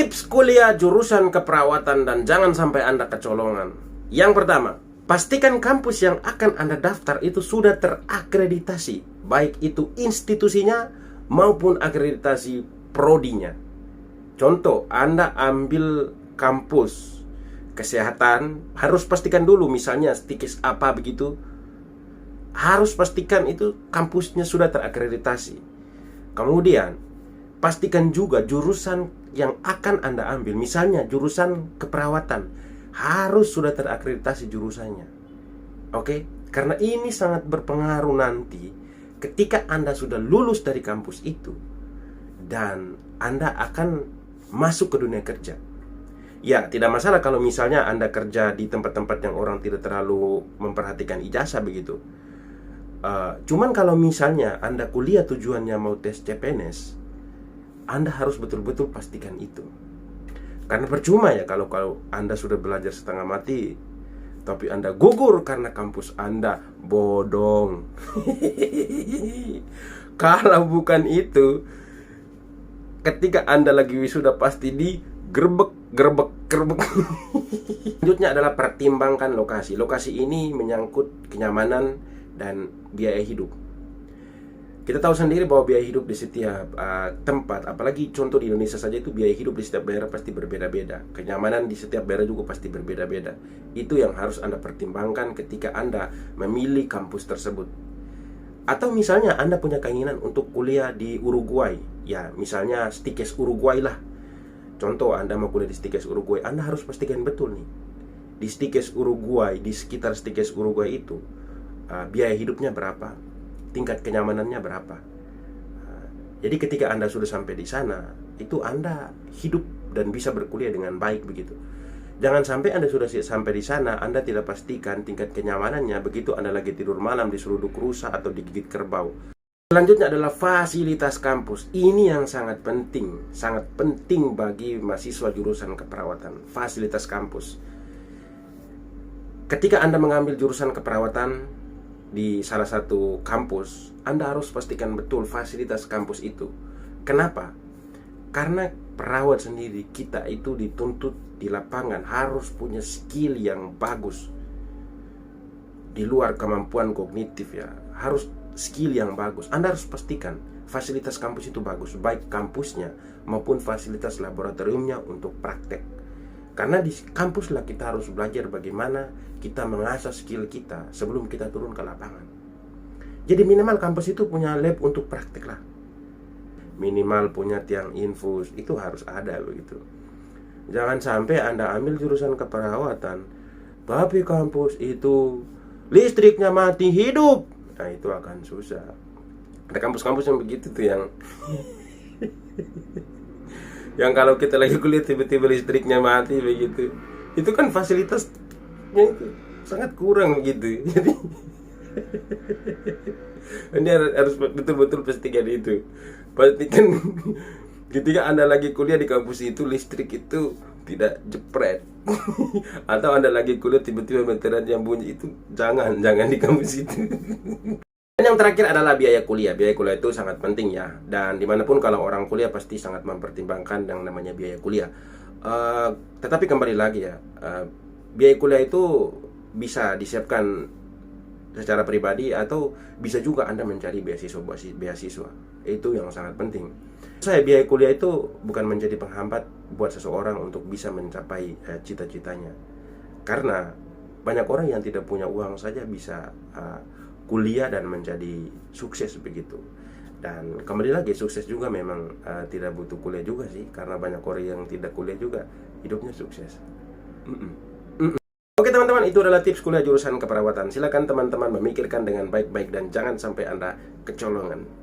Tips kuliah jurusan keperawatan dan jangan sampai Anda kecolongan. Yang pertama, pastikan kampus yang akan Anda daftar itu sudah terakreditasi, baik itu institusinya maupun akreditasi prodinya. Contoh, Anda ambil kampus kesehatan, harus pastikan dulu misalnya stikes apa begitu. Harus pastikan itu kampusnya sudah terakreditasi. Kemudian, pastikan juga jurusan yang akan Anda ambil, misalnya jurusan keperawatan, harus sudah terakreditasi jurusannya. Oke? Karena ini sangat berpengaruh nanti ketika Anda sudah lulus dari kampus itu dan Anda akan masuk ke dunia kerja. Ya, tidak masalah kalau misalnya Anda kerja di tempat-tempat yang orang tidak terlalu memperhatikan ijazah begitu. Cuman kalau misalnya Anda kuliah tujuannya mau tes CPNS, Anda harus betul-betul pastikan itu. Karena percuma ya kalau Anda sudah belajar setengah mati, tapi Anda gugur karena kampus Anda bodong. Kalau bukan itu, ketika Anda lagi wisuda pasti gerbek. Selanjutnya adalah pertimbangkan lokasi. Lokasi ini menyangkut kenyamanan dan biaya hidup. Kita tahu sendiri bahwa biaya hidup di setiap tempat, apalagi contoh di Indonesia saja itu biaya hidup di setiap daerah pasti berbeda-beda. Kenyamanan di setiap daerah juga pasti berbeda-beda. Itu yang harus Anda pertimbangkan ketika Anda memilih kampus tersebut. Atau misalnya Anda punya keinginan untuk kuliah di Uruguay, ya misalnya Stikes Uruguay lah. Contoh, Anda mau kuliah di Stikes Uruguay, Anda harus pastikan betul nih, di Stikes Uruguay, di sekitar Stikes Uruguay itu biaya hidupnya berapa, tingkat kenyamanannya berapa. Jadi ketika Anda sudah sampai di sana, itu Anda hidup dan bisa berkuliah dengan baik begitu. Jangan sampai Anda sudah sampai di sana, Anda tidak pastikan tingkat kenyamanannya, begitu Anda lagi tidur malam diseruduk rusa atau digigit kerbau. Selanjutnya adalah fasilitas kampus. Ini yang sangat penting bagi mahasiswa jurusan keperawatan. Fasilitas kampus. Ketika Anda mengambil jurusan keperawatan di salah satu kampus, Anda harus pastikan betul fasilitas kampus itu. Kenapa? Karena perawat sendiri, kita itu dituntut di lapangan harus punya skill yang bagus. Di luar kemampuan kognitif ya, harus skill yang bagus. Anda harus pastikan fasilitas kampus itu bagus, baik kampusnya maupun fasilitas laboratoriumnya untuk praktek. Karena di kampus lah kita harus belajar bagaimana kita mengasah skill kita sebelum kita turun ke lapangan. Jadi minimal kampus itu punya lab untuk praktek lah. Minimal punya tiang infus, itu harus ada begitu. Jangan sampai Anda ambil jurusan keperawatan, tapi kampus itu listriknya mati hidup. Nah, itu akan susah. Ada kampus-kampus yang begitu tuh yang kalau kita lagi kuliah tiba-tiba listriknya mati begitu. Itu kan fasilitasnya itu sangat kurang begitu. Jadi ini harus betul-betul pastikan itu. Pastikan ketika Anda lagi kuliah di kampus itu listrik itu tidak jepret. Atau Anda lagi kuliah tiba-tiba meteran yang bunyi, itu jangan di kampus itu. Dan yang terakhir adalah biaya kuliah. Biaya kuliah itu sangat penting ya. Dan dimanapun kalau orang kuliah pasti sangat mempertimbangkan yang namanya biaya kuliah. Tetapi kembali lagi ya, biaya kuliah itu bisa disiapkan secara pribadi atau bisa juga Anda mencari beasiswa. Itu yang sangat penting. Biaya kuliah itu bukan menjadi penghambat buat seseorang untuk bisa mencapai cita-citanya. Karena banyak orang yang tidak punya uang saja bisa kuliah dan menjadi sukses begitu. Dan kembali lagi, sukses juga memang tidak butuh kuliah juga sih, karena banyak orang yang tidak kuliah juga hidupnya sukses. Oke teman-teman, itu adalah tips kuliah jurusan keperawatan. Silakan teman-teman memikirkan dengan baik-baik dan jangan sampai Anda kecolongan.